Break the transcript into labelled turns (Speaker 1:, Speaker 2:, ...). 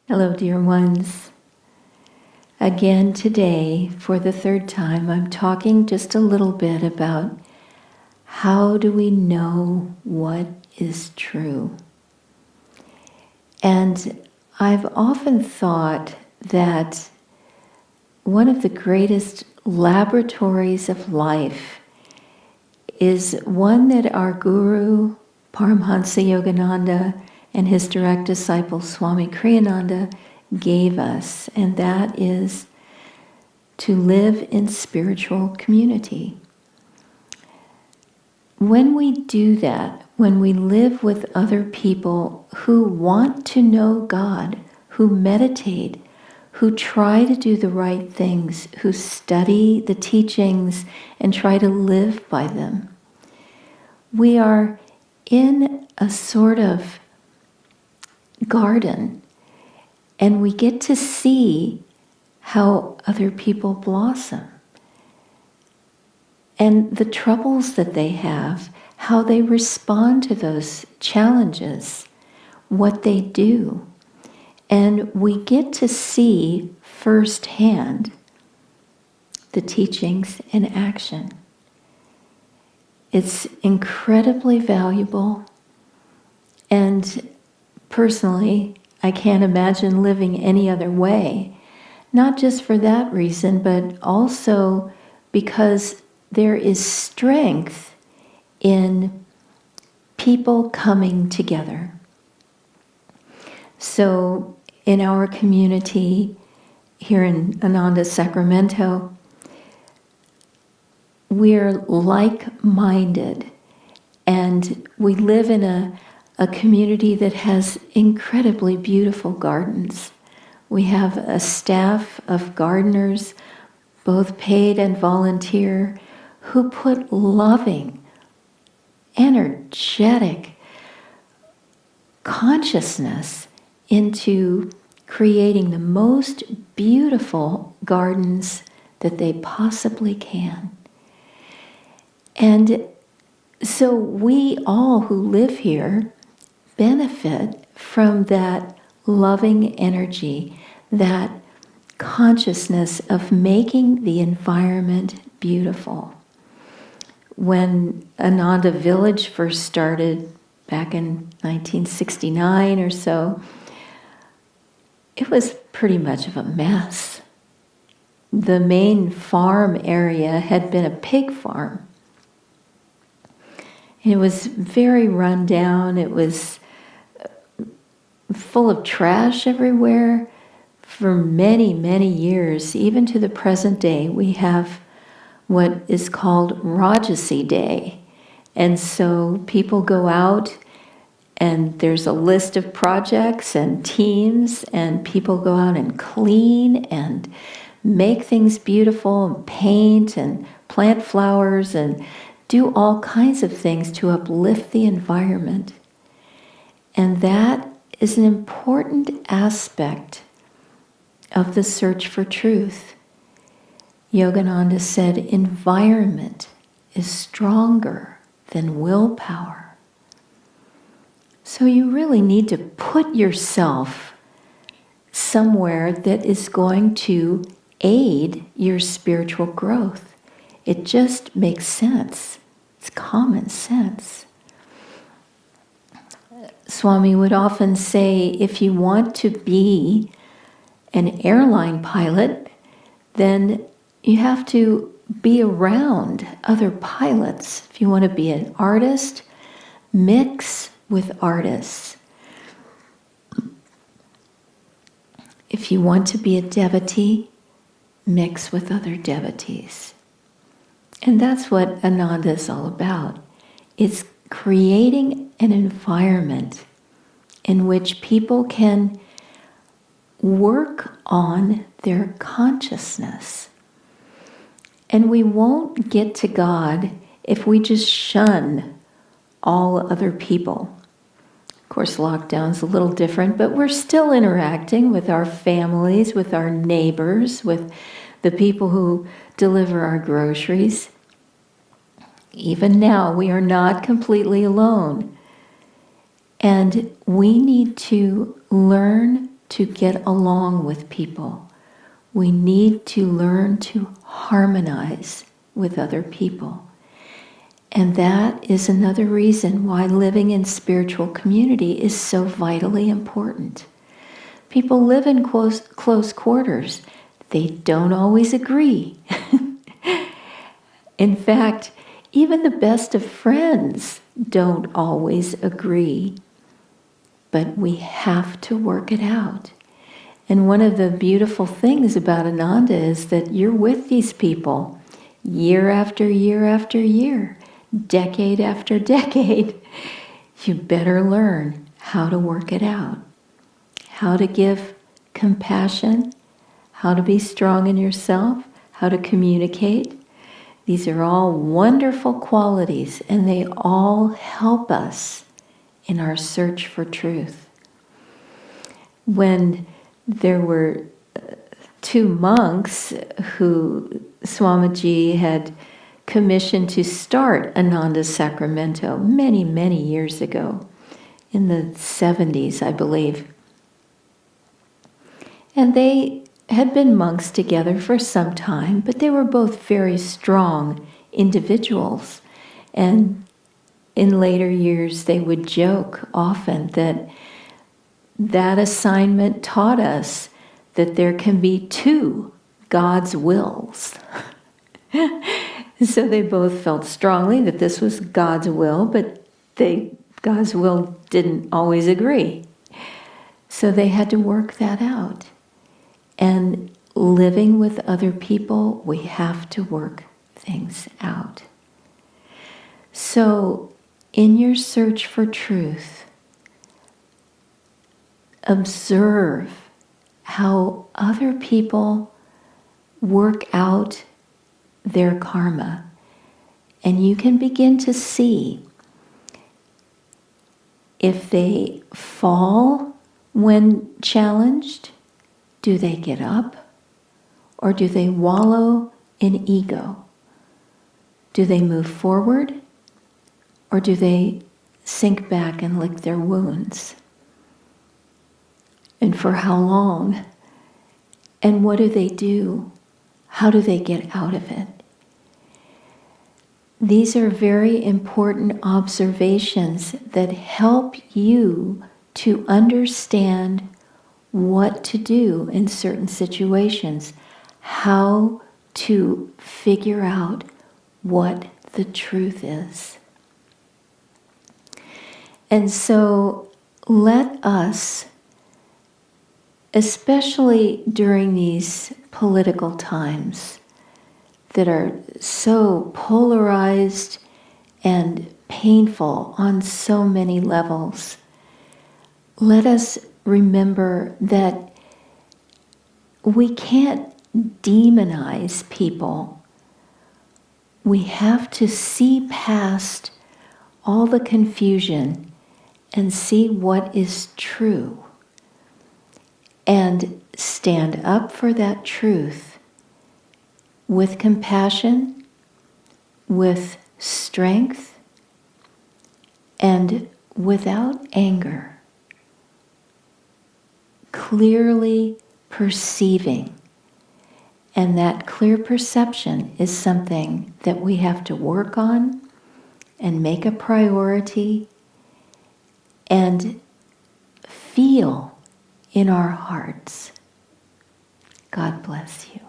Speaker 1: Hello, dear ones. Again today, for the third time, I'm talking just a little bit about how do we know what is true. And I've often thought that one of the greatest laboratories of life is one that our guru, Paramhansa Yogananda, and his direct disciple, Swami Kriyananda, gave us, and that is to live in spiritual community. When we do that, when we live with other people who want to know God, who meditate, who try to do the right things, who study the teachings and try to live by them, we are in a sort of garden, and we get to see how other people blossom and the troubles that they have, how they respond to those challenges, what they do. And we get to see firsthand the teachings in action. It's incredibly valuable, and personally, I can't imagine living any other way. Not just for that reason, but also because there is strength in people coming together. So in our community here in Ananda, Sacramento, we're like-minded, and we live in a community that has incredibly beautiful gardens. We have a staff of gardeners, both paid and volunteer, who put loving, energetic consciousness into creating the most beautiful gardens that they possibly can. And so we all who live here benefit from that loving energy, that consciousness of making the environment beautiful. When Ananda Village first started back in 1969 or so, it was pretty much of a mess. The main farm area had been a pig farm. It was very run down. It was full of trash everywhere. For many, many years, even to the present day, we have what is called Rajasi Day. And so people go out, and there's a list of projects and teams, and people go out and clean and make things beautiful and paint and plant flowers and do all kinds of things to uplift the environment. And that is an important aspect of the search for truth. Yogananda said, environment is stronger than willpower. So you really need to put yourself somewhere that is going to aid your spiritual growth. It just makes sense. It's common sense. Swami would often say, if you want to be an airline pilot, then you have to be around other pilots. If you want to be an artist, mix with artists. If you want to be a devotee, mix with other devotees. And that's what Ananda is all about. It's creating an environment in which people can work on their consciousness. And we won't get to God if we just shun all other people. Of course, lockdown's a little different, but we're still interacting with our families, with our neighbors, with the people who deliver our groceries. Even now, we are not completely alone. And we need to learn to get along with people. We need to learn to harmonize with other people. And that is another reason why living in spiritual community is so vitally important. People live in close quarters. They don't always agree. In fact, even the best of friends don't always agree. But we have to work it out. And one of the beautiful things about Ananda is that you're with these people year after year after year, decade after decade. You better learn how to work it out, how to give compassion, how to be strong in yourself, how to communicate. These are all wonderful qualities, and they all help us in our search for truth. When there were two monks who Swamiji had commissioned to start Ananda Sacramento many, many years ago, in the 70s, I believe. And they had been monks together for some time, but they were both very strong individuals. And in later years, they would joke often that assignment taught us that there can be two God's wills. So they both felt strongly that this was God's will, but God's will didn't always agree. So they had to work that out. And living with other people, we have to work things out. So in your search for truth, observe how other people work out their karma. And you can begin to see if they fall when challenged, do they get up? Or do they wallow in ego? Do they move forward? Or do they sink back and lick their wounds? And for how long? And what do they do? How do they get out of it? These are very important observations that help you to understand what to do in certain situations, how to figure out what the truth is. And so let us, especially during these political times that are so polarized and painful on so many levels, let us remember that we can't demonize people. We have to see past all the confusion and see what is true and stand up for that truth with compassion, with strength, and without anger. Clearly perceiving. And that clear perception is something that we have to work on and make a priority and feel in our hearts. God bless you.